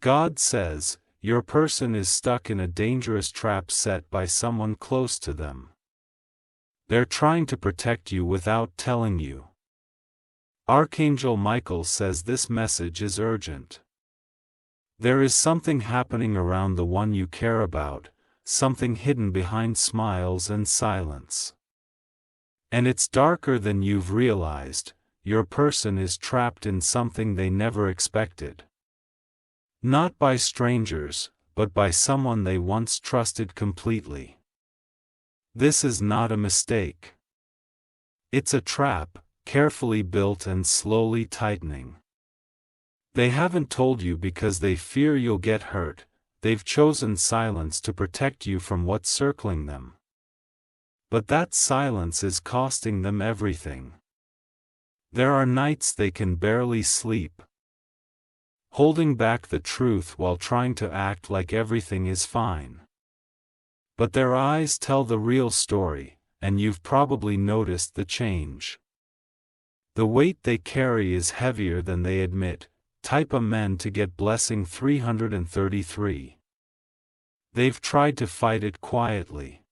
God says, your person is stuck in a dangerous trap set by someone close to them. They're trying to protect you without telling you. Archangel Michael says this message is urgent. There is something happening around the one you care about, something hidden behind smiles and silence. And it's darker than you've realized. Your person is trapped in something they never expected. Not by strangers, but by someone they once trusted completely. This is not a mistake. It's a trap, carefully built and slowly tightening. They haven't told you because they fear you'll get hurt. They've chosen silence to protect you from what's circling them. But that silence is costing them everything. There are nights they can barely sleep, holding back the truth while trying to act like everything is fine. But their eyes tell the real story, and you've probably noticed the change. The weight they carry is heavier than they admit. Type A men to get blessing 333. They've tried to fight it quietly,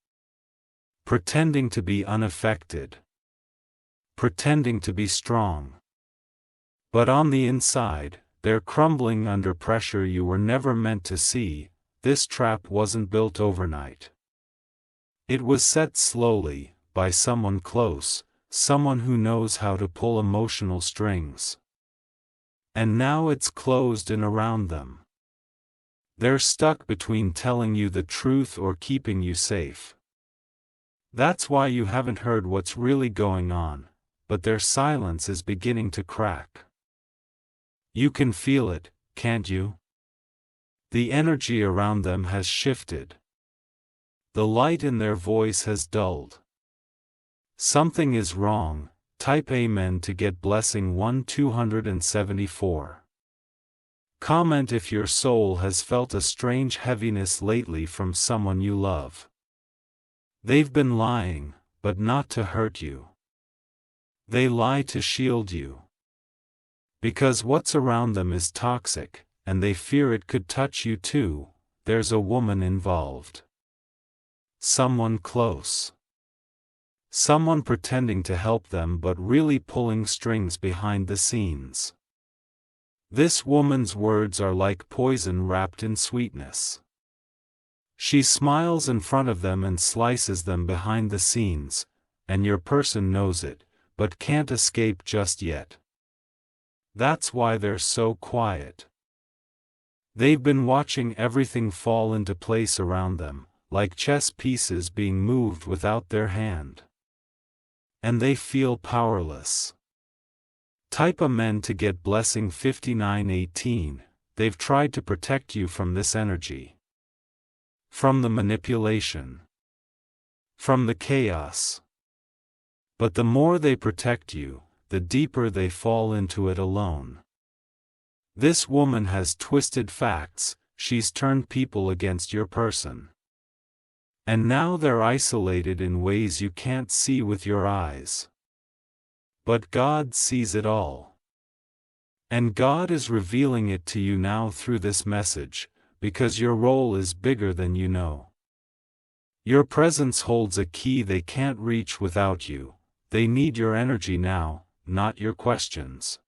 pretending to be unaffected, pretending to be strong. But on the inside, they're crumbling under pressure you were never meant to see. This trap wasn't built overnight. It was set slowly, by someone close, someone who knows how to pull emotional strings. And now it's closed in around them. They're stuck between telling you the truth or keeping you safe. That's why you haven't heard what's really going on, but their silence is beginning to crack. You can feel it, can't you? The energy around them has shifted. The light in their voice has dulled. Something is wrong. Type Amen to get blessing 1274. Comment if your soul has felt a strange heaviness lately from someone you love. They've been lying, but not to hurt you. They lie to shield you. Because what's around them is toxic, and they fear it could touch you too. There's a woman involved. Someone close. Someone pretending to help them but really pulling strings behind the scenes. This woman's words are like poison wrapped in sweetness. She smiles in front of them and slices them behind the scenes, and your person knows it, but can't escape just yet. That's why they're so quiet. They've been watching everything fall into place around them, like chess pieces being moved without their hand. And they feel powerless. Type Amen to get blessing 5918. They've tried to protect you from this energy. From the manipulation. From the chaos. But the more they protect you, the deeper they fall into it alone. This woman has twisted facts. She's turned people against your person. And now they're isolated in ways you can't see with your eyes. But God sees it all. And God is revealing it to you now through this message, because your role is bigger than you know. Your presence holds a key they can't reach without you. They need your energy now, not your questions.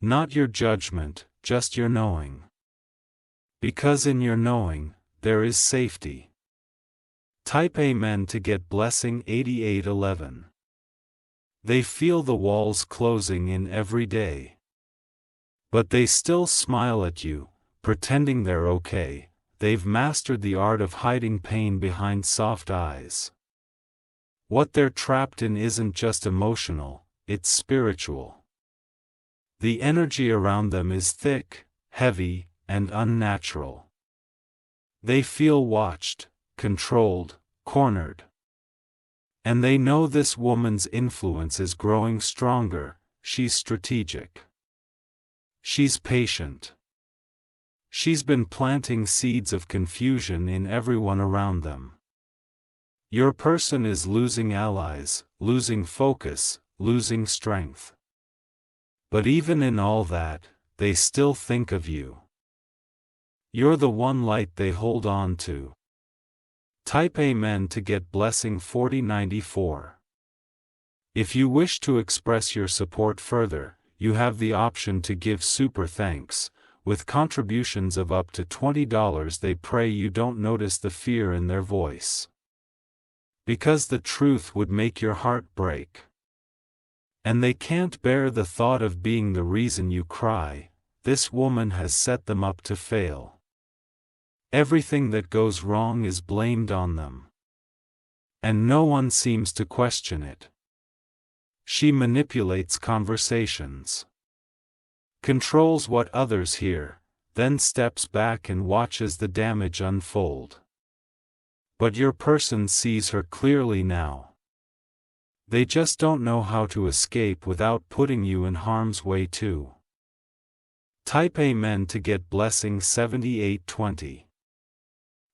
Not your judgment, just your knowing. Because in your knowing, there is safety. Type Amen to get blessing 8811. They feel the walls closing in every day. But they still smile at you, pretending they're okay. They've mastered the art of hiding pain behind soft eyes. What they're trapped in isn't just emotional, it's spiritual. The energy around them is thick, heavy, and unnatural. They feel watched, controlled, cornered. And they know this woman's influence is growing stronger. She's strategic. She's patient. She's been planting seeds of confusion in everyone around them. Your person is losing allies, losing focus, losing strength. But even in all that, they still think of you. You're the one light they hold on to. Type Amen to get blessing 4094. If you wish to express your support further, you have the option to give super thanks. With contributions of up to $20, they pray you don't notice the fear in their voice. Because the truth would make your heart break. And they can't bear the thought of being the reason you cry. This woman has set them up to fail. Everything that goes wrong is blamed on them. And no one seems to question it. She manipulates conversations. Controls what others hear, then steps back and watches the damage unfold. But your person sees her clearly now. They just don't know how to escape without putting you in harm's way too. Type Amen to get blessing 7820.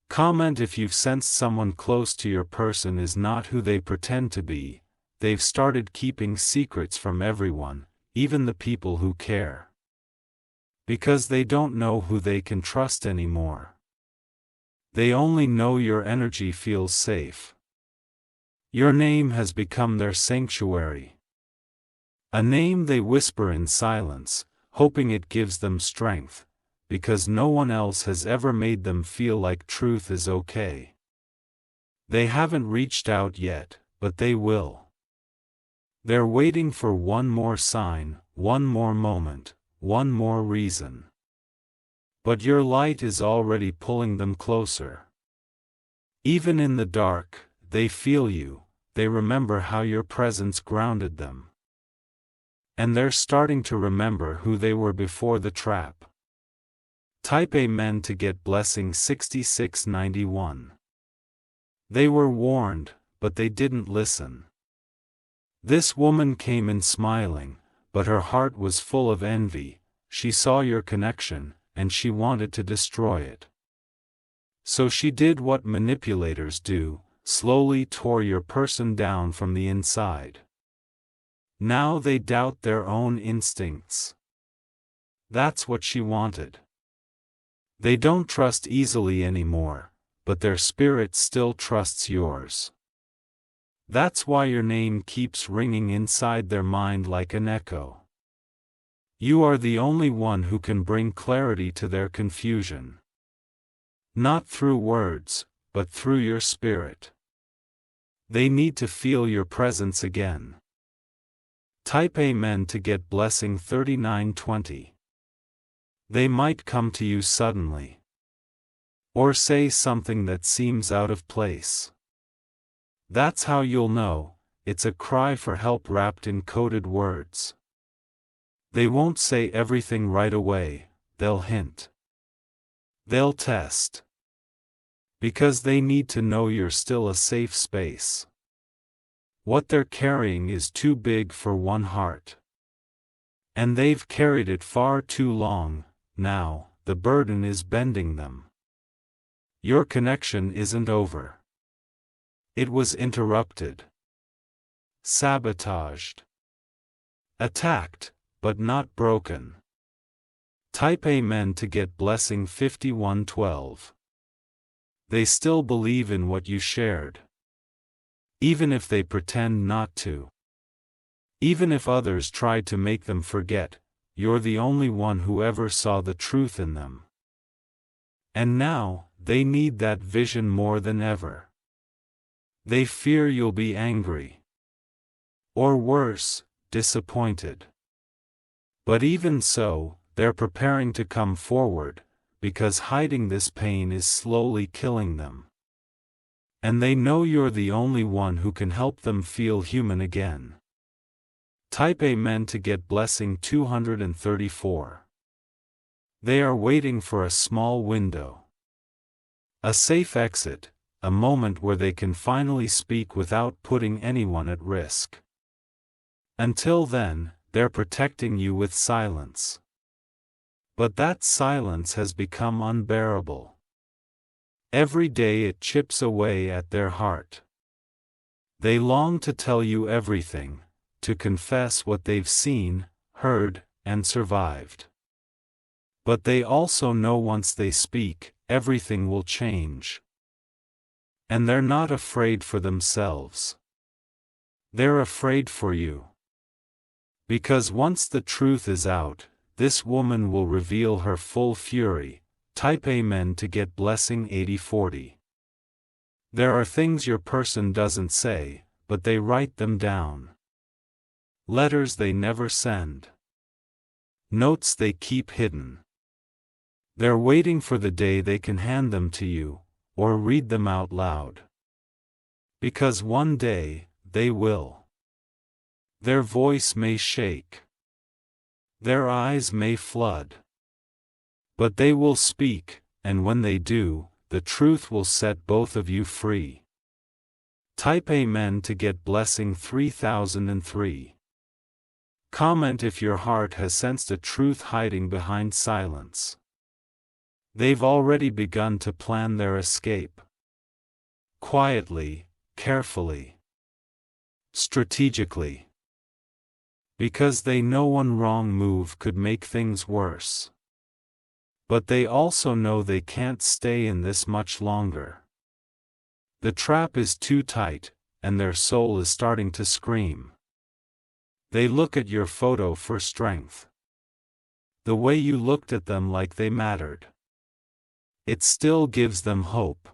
Comment if you've sensed someone close to your person is not who they pretend to be. They've started keeping secrets from everyone, even the people who care. Because they don't know who they can trust anymore. They only know your energy feels safe. Your name has become their sanctuary. A name they whisper in silence, hoping it gives them strength, because no one else has ever made them feel like truth is okay. They haven't reached out yet, but they will. They're waiting for one more sign, one more moment, one more reason. But your light is already pulling them closer. Even in the dark, they feel you, they remember how your presence grounded them. And they're starting to remember who they were before the trap. Type Amen to get blessing 6691. They were warned, but they didn't listen. This woman came in smiling, but her heart was full of envy. She saw your connection, and she wanted to destroy it. So she did what manipulators do, slowly tore your person down from the inside. Now they doubt their own instincts. That's what she wanted. They don't trust easily anymore, but their spirit still trusts yours. That's why your name keeps ringing inside their mind like an echo. You are the only one who can bring clarity to their confusion. Not through words, but through your spirit. They need to feel your presence again. Type Amen to get blessing 3920. They might come to you suddenly. Or say something that seems out of place. That's how you'll know, it's a cry for help wrapped in coded words. They won't say everything right away, they'll hint. They'll test. Because they need to know you're still a safe space. What they're carrying is too big for one heart. And they've carried it far too long. Now, the burden is bending them. Your connection isn't over. It was interrupted. Sabotaged. Attacked, but not broken. Type Amen to get blessing 5112. They still believe in what you shared. Even if they pretend not to. Even if others tried to make them forget, you're the only one who ever saw the truth in them. And now, they need that vision more than ever. They fear you'll be angry. Or worse, disappointed. But even so, they're preparing to come forward, because hiding this pain is slowly killing them. And they know you're the only one who can help them feel human again. Type Amen to get blessing 234. They are waiting for a small window. A safe exit, a moment where they can finally speak without putting anyone at risk. Until then, they're protecting you with silence. But that silence has become unbearable. Every day it chips away at their heart. They long to tell you everything, to confess what they've seen, heard, and survived. But they also know once they speak, everything will change. And they're not afraid for themselves. They're afraid for you. Because once the truth is out, this woman will reveal her full fury. Type Amen to get blessing 8040. There are things your person doesn't say, but they write them down. Letters they never send. Notes they keep hidden. They're waiting for the day they can hand them to you, or read them out loud. Because one day, they will. Their voice may shake. Their eyes may flood. But they will speak, and when they do, the truth will set both of you free. Type Amen to get blessing 3003. Comment if your heart has sensed a truth hiding behind silence. They've already begun to plan their escape. Quietly, carefully, strategically. Because they know one wrong move could make things worse. But they also know they can't stay in this much longer. The trap is too tight, and their soul is starting to scream. They look at your photo for strength. The way you looked at them like they mattered. It still gives them hope.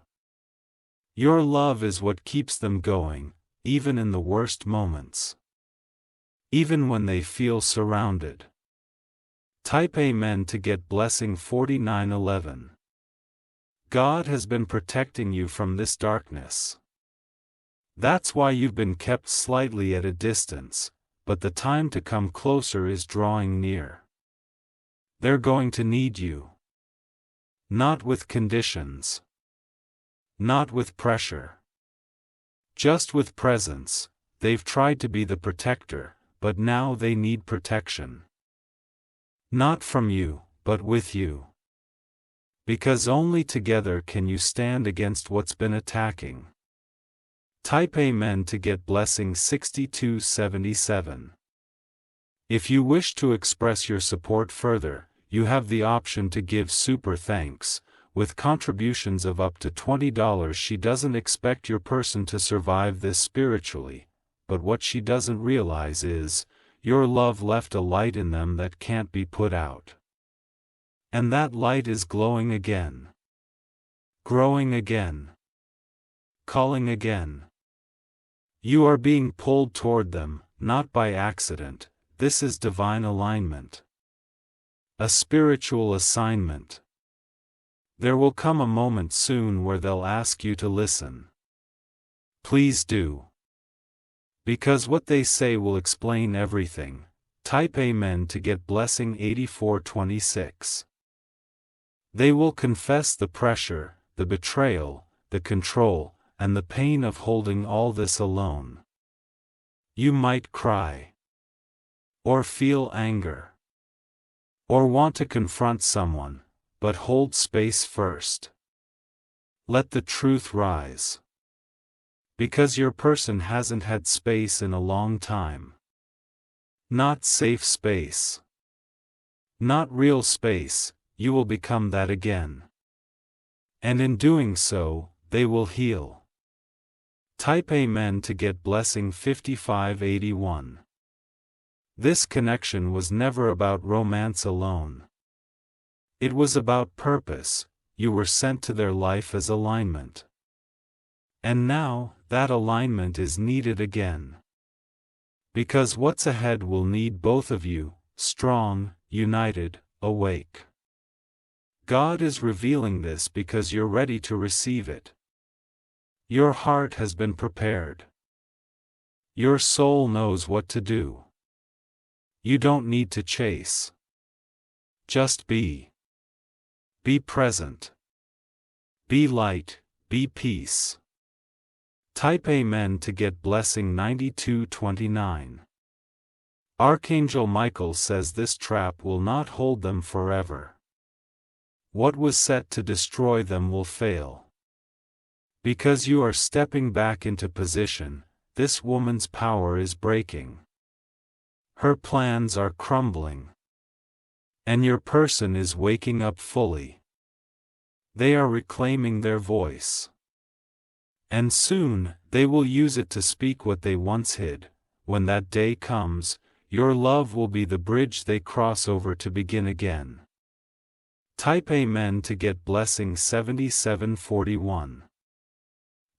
Your love is what keeps them going, even in the worst moments. Even when they feel surrounded. Type Amen to get blessing 4911. God has been protecting you from this darkness. That's why you've been kept slightly at a distance, but the time to come closer is drawing near. They're going to need you. Not with conditions. Not with pressure. Just with presence. They've tried to be the protector, but now they need protection. Not from you, but with you. Because only together can you stand against what's been attacking. Type Amen to get blessing 6277. If you wish to express your support further, you have the option to give super thanks. With contributions of up to $20. She doesn't expect your person to survive this spiritually, but what she doesn't realize is, your love left a light in them that can't be put out. And that light is glowing again. Growing again. Calling again. You are being pulled toward them, not by accident. This is divine alignment. A spiritual assignment. There will come a moment soon where they'll ask you to listen. Please do. Because what they say will explain everything. Type Amen to get blessing 8426. They will confess the pressure, the betrayal, the control, and the pain of holding all this alone. You might cry. Or feel anger. Or want to confront someone, but hold space first. Let the truth rise. Because your person hasn't had space in a long time. Not safe space. Not real space, you will become that again. And in doing so, they will heal. Type Amen to get blessing 5581. This connection was never about romance alone. It was about purpose. You were sent to their life as alignment. And now, that alignment is needed again. Because what's ahead will need both of you, strong, united, awake. God is revealing this because you're ready to receive it. Your heart has been prepared. Your soul knows what to do. You don't need to chase. Just be. Be present. Be light, be peace. Type Amen to get blessing 9229. Archangel Michael says this trap will not hold them forever. What was set to destroy them will fail. Because you are stepping back into position, this woman's power is breaking. Her plans are crumbling. And your person is waking up fully. They are reclaiming their voice. And soon, they will use it to speak what they once hid. When that day comes, your love will be the bridge they cross over to begin again. Type Amen to get blessing 7741.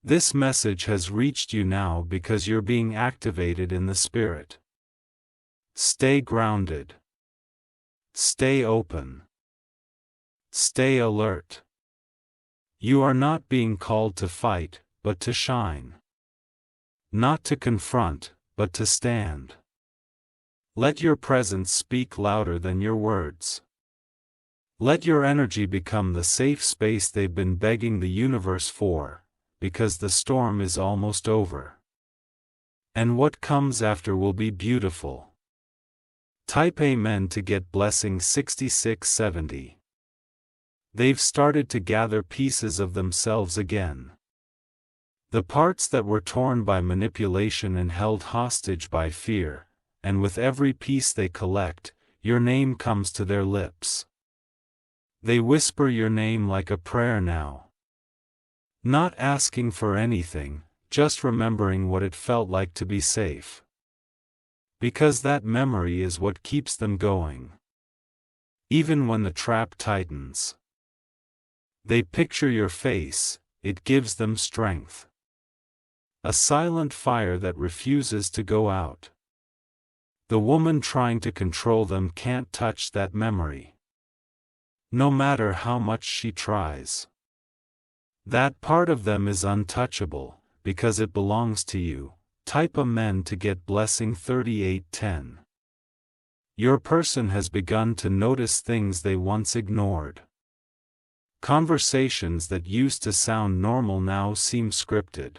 This message has reached you now because you're being activated in the spirit. Stay grounded. Stay open. Stay alert. You are not being called to fight, but to shine. Not to confront, but to stand. Let your presence speak louder than your words. Let your energy become the safe space they've been begging the universe for, because the storm is almost over. And what comes after will be beautiful. Type Amen to get blessing 6670. They've started to gather pieces of themselves again. The parts that were torn by manipulation and held hostage by fear, and with every piece they collect, your name comes to their lips. They whisper your name like a prayer now. Not asking for anything, just remembering what it felt like to be safe. Because that memory is what keeps them going. Even when the trap tightens. They picture your face, it gives them strength. A silent fire that refuses to go out. The woman trying to control them can't touch that memory. No matter how much she tries. That part of them is untouchable, because it belongs to you. Type Amen to get blessing 3810. Your person has begun to notice things they once ignored. Conversations that used to sound normal now seem scripted.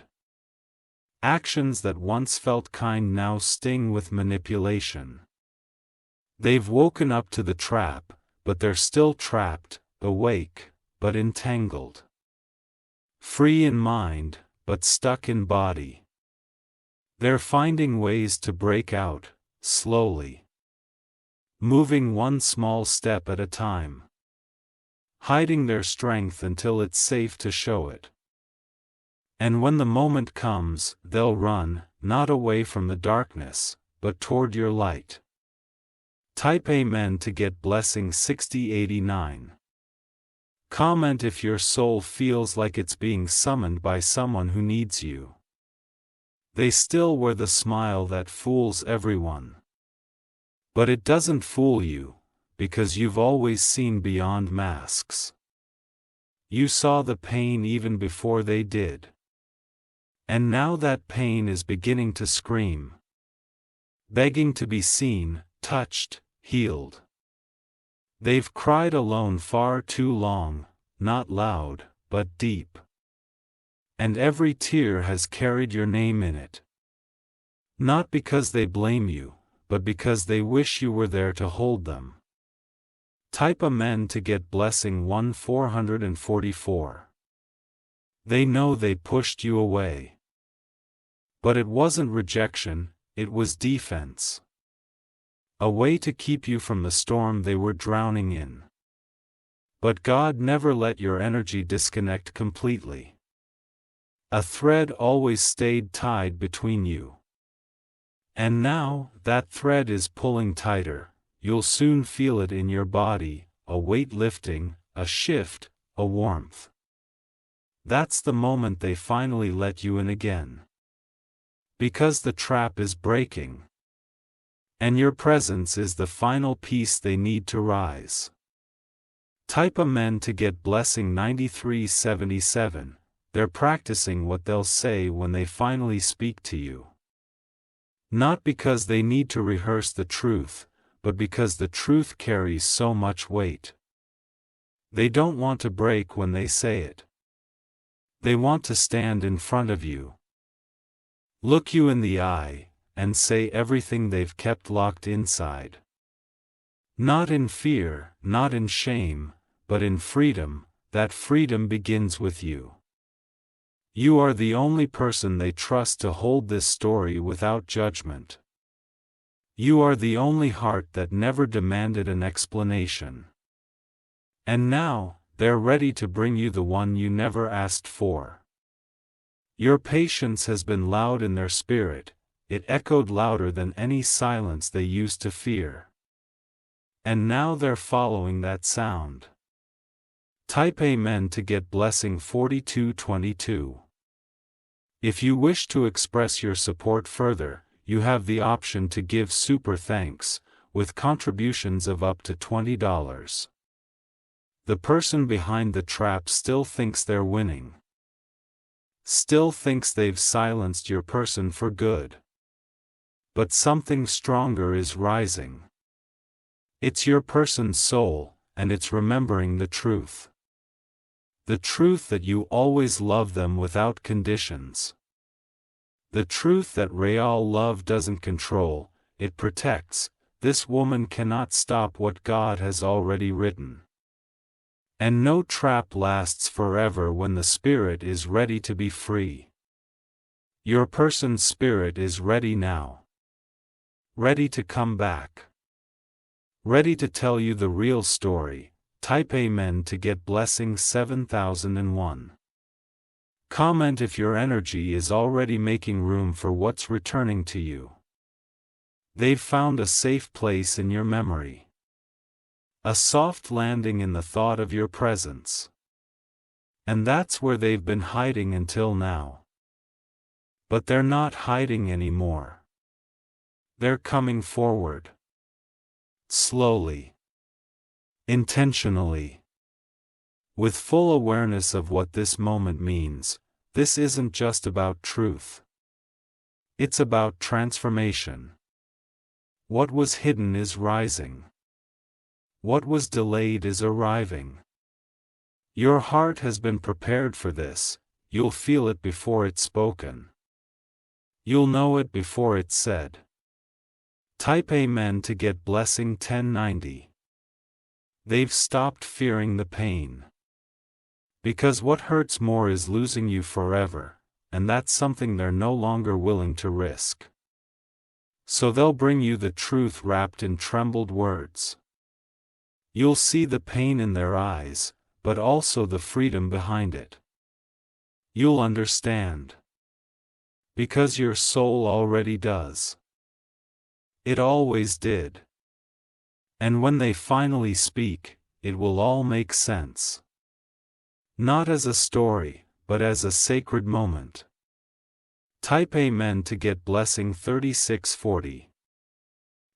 Actions that once felt kind now sting with manipulation. They've woken up to the trap, but they're still trapped, awake, but entangled. Free in mind, but stuck in body. They're finding ways to break out, slowly. Moving one small step at a time. Hiding their strength until it's safe to show it. And when the moment comes, they'll run, not away from the darkness, but toward your light. Type Amen to get blessing 6089. Comment if your soul feels like it's being summoned by someone who needs you. They still wear the smile that fools everyone. But it doesn't fool you, because you've always seen beyond masks. You saw the pain even before they did. And now that pain is beginning to scream. Begging to be seen, touched, healed. They've cried alone far too long, not loud, but deep. And every tear has carried your name in it. Not because they blame you, but because they wish you were there to hold them. Type Amen to get blessing 1444. They know they pushed you away. But it wasn't rejection, it was defense. A way to keep you from the storm they were drowning in. But God never let your energy disconnect completely. A thread always stayed tied between you. And now, that thread is pulling tighter. You'll soon feel it in your body, a weight lifting, a shift, a warmth. That's the moment they finally let you in again. Because the trap is breaking. And your presence is the final piece they need to rise. Type Amen to get blessing 9377. They're practicing what they'll say when they finally speak to you. Not because they need to rehearse the truth, but because the truth carries so much weight. They don't want to break when they say it. They want to stand in front of you. Look you in the eye, and say everything they've kept locked inside. Not in fear, not in shame, but in freedom. That freedom begins with you. You are the only person they trust to hold this story without judgment. You are the only heart that never demanded an explanation. And now, they're ready to bring you the one you never asked for. Your patience has been loud in their spirit, it echoed louder than any silence they used to fear. And now they're following that sound. Type Amen to get blessing 4222. If you wish to express your support further, you have the option to give super thanks, with contributions of up to $20. The person behind the trap still thinks they're winning. Still thinks they've silenced your person for good. But something stronger is rising. It's your person's soul, and it's remembering the truth. The truth that you always love them without conditions. The truth that real love doesn't control, it protects. This woman cannot stop what God has already written. And no trap lasts forever when the spirit is ready to be free. Your person's spirit is ready now. Ready to come back. Ready to tell you the real story. Type Amen to get blessing 7001. Comment if your energy is already making room for what's returning to you. They've found a safe place in your memory. A soft landing in the thought of your presence. And that's where they've been hiding until now. But they're not hiding anymore. They're coming forward. Slowly. Intentionally. With full awareness of what this moment means, this isn't just about truth. It's about transformation. What was hidden is rising. What was delayed is arriving. Your heart has been prepared for this, you'll feel it before it's spoken. You'll know it before it's said. Type Amen to get blessing 1090. They've stopped fearing the pain. Because what hurts more is losing you forever, and that's something they're no longer willing to risk. So they'll bring you the truth wrapped in trembled words. You'll see the pain in their eyes, but also the freedom behind it. You'll understand. Because your soul already does. It always did. And when they finally speak, it will all make sense. Not as a story, but as a sacred moment. Type Amen to get blessing 3640.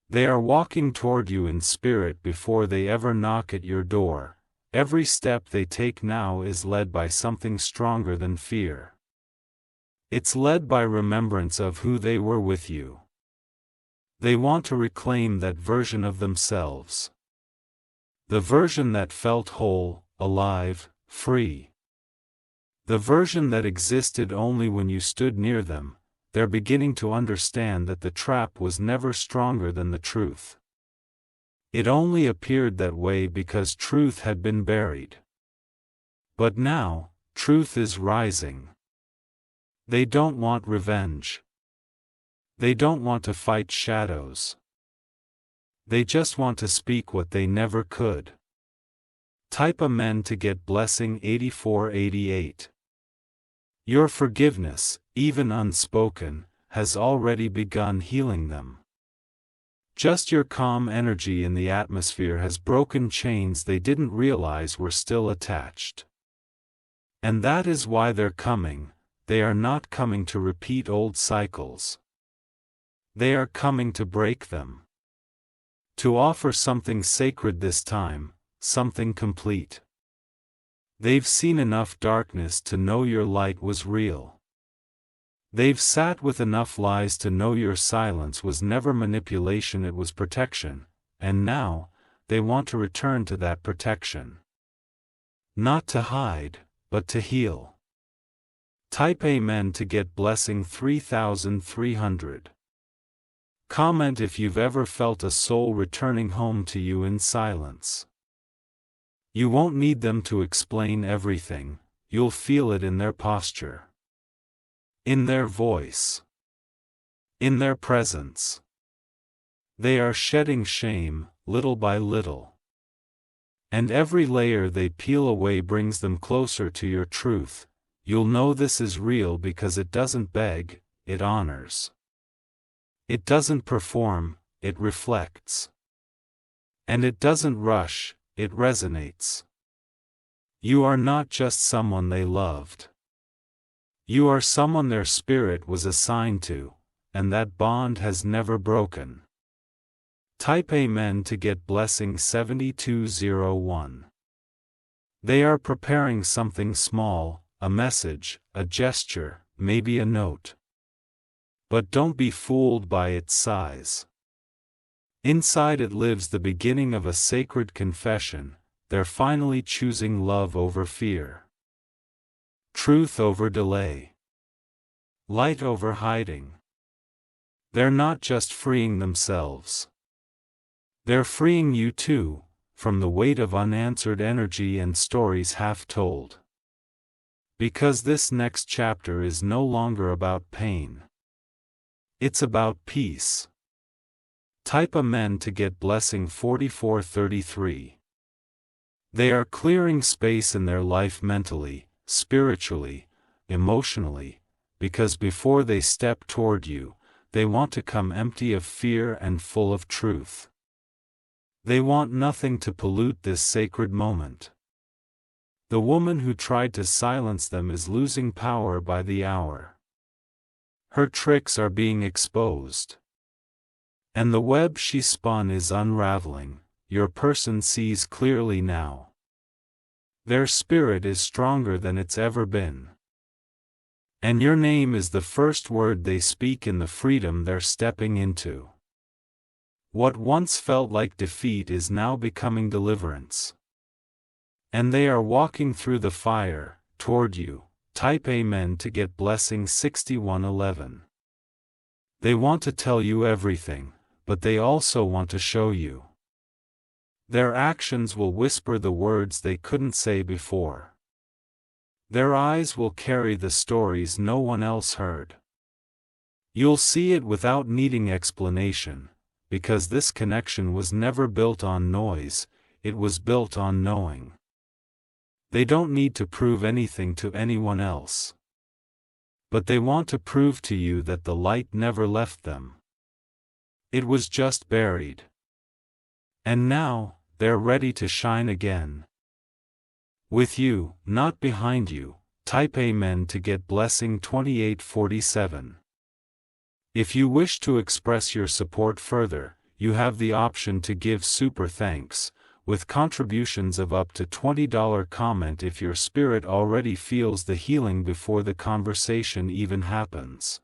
They are walking toward you in spirit before they ever knock at your door. Every step they take now is led by something stronger than fear. It's led by remembrance of who they were with you. They want to reclaim that version of themselves. The version that felt whole, alive, free. The version that existed only when you stood near them. They're beginning to understand that the trap was never stronger than the truth. It only appeared that way because truth had been buried. But now, truth is rising. They don't want revenge. They don't want to fight shadows. They just want to speak what they never could. Type Amen to get blessing 8488. Your forgiveness, even unspoken, has already begun healing them. Just your calm energy in the atmosphere has broken chains they didn't realize were still attached. And that is why they're coming. They are not coming to repeat old cycles. They are coming to break them. To offer something sacred this time, something complete. They've seen enough darkness to know your light was real. They've sat with enough lies to know your silence was never manipulation, it was protection, and now, they want to return to that protection. Not to hide, but to heal. Type Amen to get blessing 3300. Comment if you've ever felt a soul returning home to you in silence. You won't need them to explain everything, you'll feel it in their posture. In their voice. In their presence. They are shedding shame, little by little. And every layer they peel away brings them closer to your truth. You'll know this is real because it doesn't beg, it honors. It doesn't perform, it reflects. And it doesn't rush, it resonates. You are not just someone they loved. You are someone their spirit was assigned to, and that bond has never broken. Type Amen to get blessing 7201. They are preparing something small, a message, a gesture, maybe a note. But don't be fooled by its size. Inside it lives the beginning of a sacred confession. They're finally choosing love over fear. Truth over delay. Light over hiding. They're not just freeing themselves. They're freeing you too, from the weight of unanswered energy and stories half told. Because this next chapter is no longer about pain. It's about peace. Type Amen to get blessing 4433. They are clearing space in their life mentally, spiritually, emotionally, because before they step toward you, they want to come empty of fear and full of truth. They want nothing to pollute this sacred moment. The woman who tried to silence them is losing power by the hour. Her tricks are being exposed. And the web she spun is unraveling. Your person sees clearly now. Their spirit is stronger than it's ever been. And your name is the first word they speak in the freedom they're stepping into. What once felt like defeat is now becoming deliverance. And they are walking through the fire, toward you. Type Amen to get blessing 6111. They want to tell you everything, but they also want to show you. Their actions will whisper the words they couldn't say before. Their eyes will carry the stories no one else heard. You'll see it without needing explanation, because this connection was never built on noise, it was built on knowing. They don't need to prove anything to anyone else. But they want to prove to you that the light never left them. It was just buried. And now, they're ready to shine again. With you, not behind you. Type Amen to get blessing 2847. If you wish to express your support further, you have the option to give super thanks, with contributions of up to $20. Comment if your spirit already feels the healing before the conversation even happens.